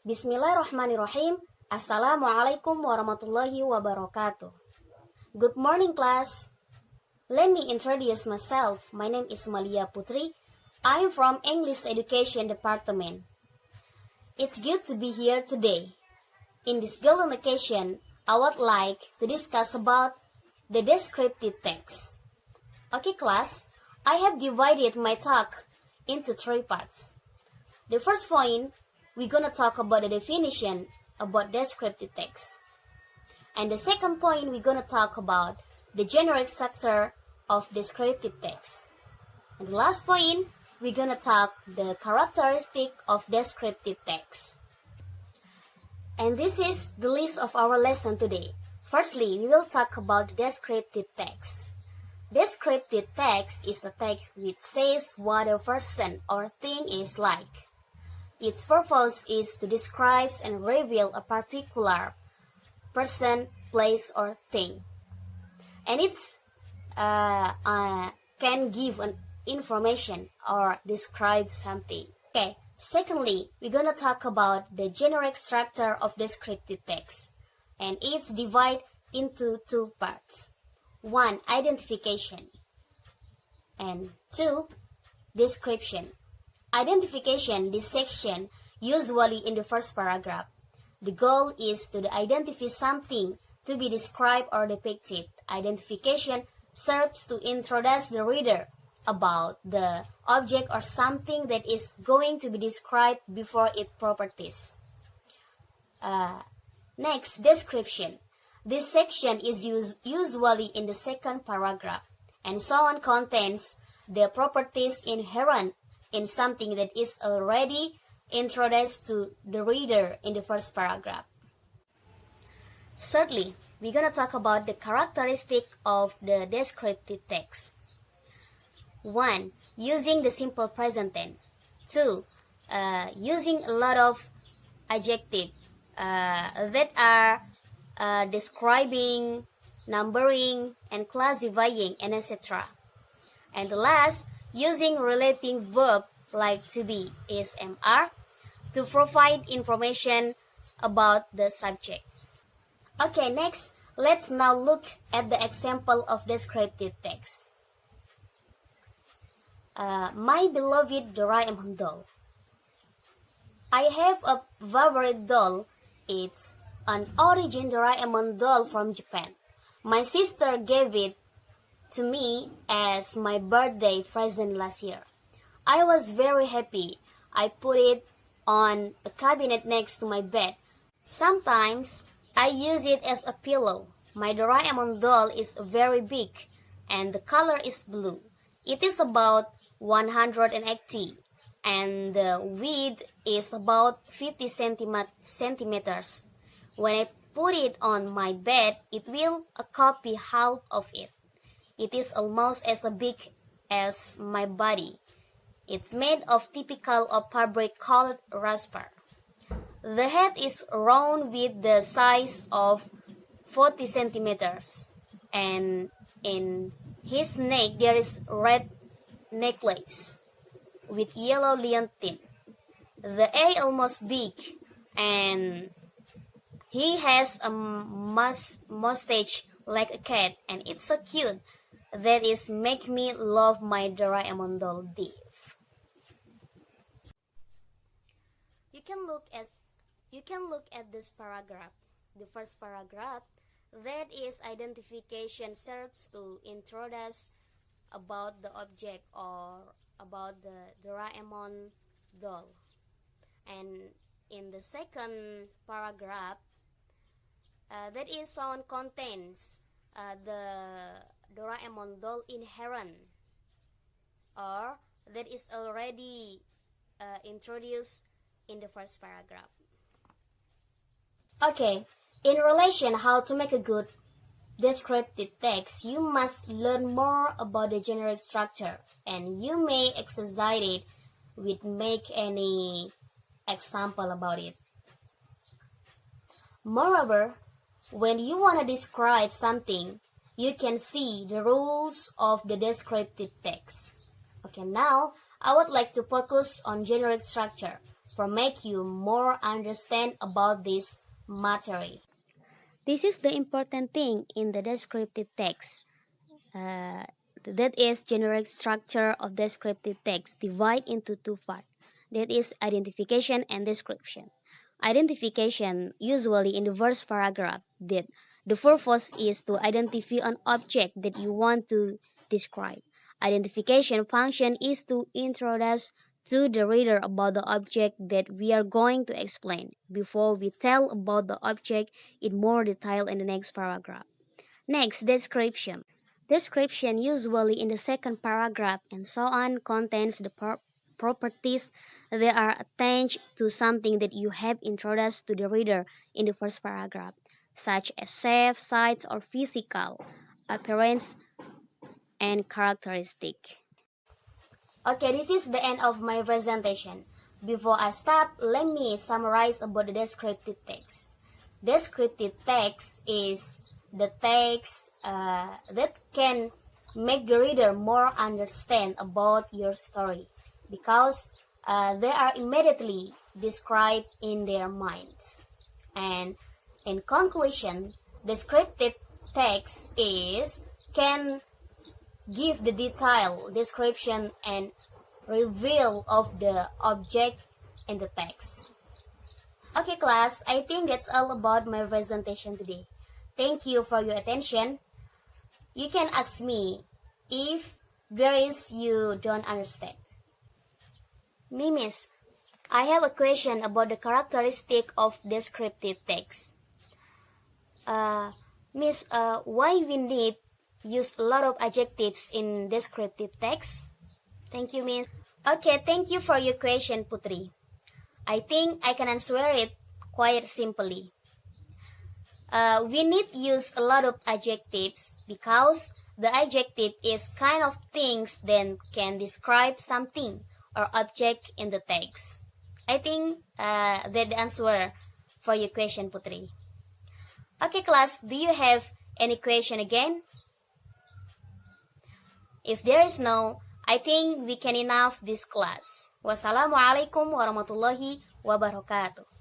Bismillahirrahmanirrahim. Assalamualaikum warahmatullahi wabarakatuh. Good morning, class. Let me introduce myself. My name is Malia Putri. I am from English Education Department. It's good to be here today. In this golden occasion, I would like to discuss about the descriptive text. Okay, class, I have divided my talk into 3 parts. The first point, we're gonna talk about the definition about descriptive text. And the second point, we're gonna talk about the generic structure of descriptive text. And the last point, we're gonna talk the characteristic of descriptive text. And this is the list of our lesson today. Firstly, we will talk about descriptive text. Descriptive text is a text which says what a person or thing is like. Its purpose is to describe and reveal a particular person, place, or thing. And it's can give an information or describe something. Okay, secondly, we're gonna talk about the generic structure of descriptive text. And it's divided into 2 parts. 1. Identification. And 2. Description. Identification, this section, usually in the first paragraph. The goal is to identify something to be described or depicted. Identification serves to introduce the reader about the object or something that is going to be described before its properties. Next, description. This section is usually in the second paragraph, and so on contains the properties inherent in something that is already introduced to the reader in the first paragraph. Thirdly, we're going to talk about the characteristic of the descriptive text. 1. Using the simple present tense. 2. Using a lot of adjectives that are describing, numbering, and classifying, and etc. And the last, using relating verb like to be, is, are, to provide information about the subject. Okay, next, let's now look at the example of descriptive text. My beloved Doraemon doll. I have a favorite doll. It's an original Doraemon doll from Japan. My sister gave it to me as my birthday present last year. I was very happy. I put it on a cabinet next to my bed. Sometimes I use it as a pillow. My Doraemon doll is very big and the color is blue. It is about 180 and the width is about 50 centimeters. When I put it on my bed, it will copy half of it. It is almost as big as my body. It's made of typical of fabric called rasper. The head is round with the size of 40 centimeters. And in his neck there is red necklace with yellow leontin. The eye almost big and he has a mustache like a cat and it's so cute. That is make me love my Doraemon doll deep. You can look at this paragraph. The first paragraph, that is identification, serves to introduce about the object or about the Doraemon doll. And in the second paragraph, that is on contains the Doraemon doll inherent or that is already introduced in the first paragraph. Okay, in relation how to make a good descriptive text, you must learn more about the generic structure and you may exercise it with make any example about it. Moreover, when you want to describe something, you can see the rules of the descriptive text. Okay, now I would like to focus on generic structure. for make you more understand about this material. This is the important thing in the descriptive text. Uh, that is generic structure of descriptive text divide into two parts. That is identification and description. Identification usually in the first paragraph that the purpose is to identify an object that you want to describe. Identification function is to introduce to the reader about the object that we are going to explain before we tell about the object in more detail in the next paragraph. Next, description. Description, usually in the second paragraph and so on, contains the properties that are attached to something that you have introduced to the reader in the first paragraph, such as shape, size, or physical appearance and characteristic. Okay, this is the end of my presentation. Before I stop, let me summarize about the descriptive text. Descriptive text is the text that can make the reader more understand about your story because they are immediately described in their minds. And in conclusion, descriptive text can give the detailed description and reveal of the object in the text. Okay class, I think that's all about my presentation today. Thank you for your attention. You can ask me if there is you don't understand. Miss, I have a question about the characteristic of descriptive text. Miss, why we need use a lot of adjectives in descriptive text? Thank you, Miss. Okay, thank you for your question, Putri. I think I can answer it quite simply. We need use a lot of adjectives because the adjective is kind of things that can describe something or object in the text. I think that the answer for your question, Putri. Okay, class, do you have any question again? If there is no, I think we can enough this class. Wassalamualaikum warahmatullahi wabarakatuh.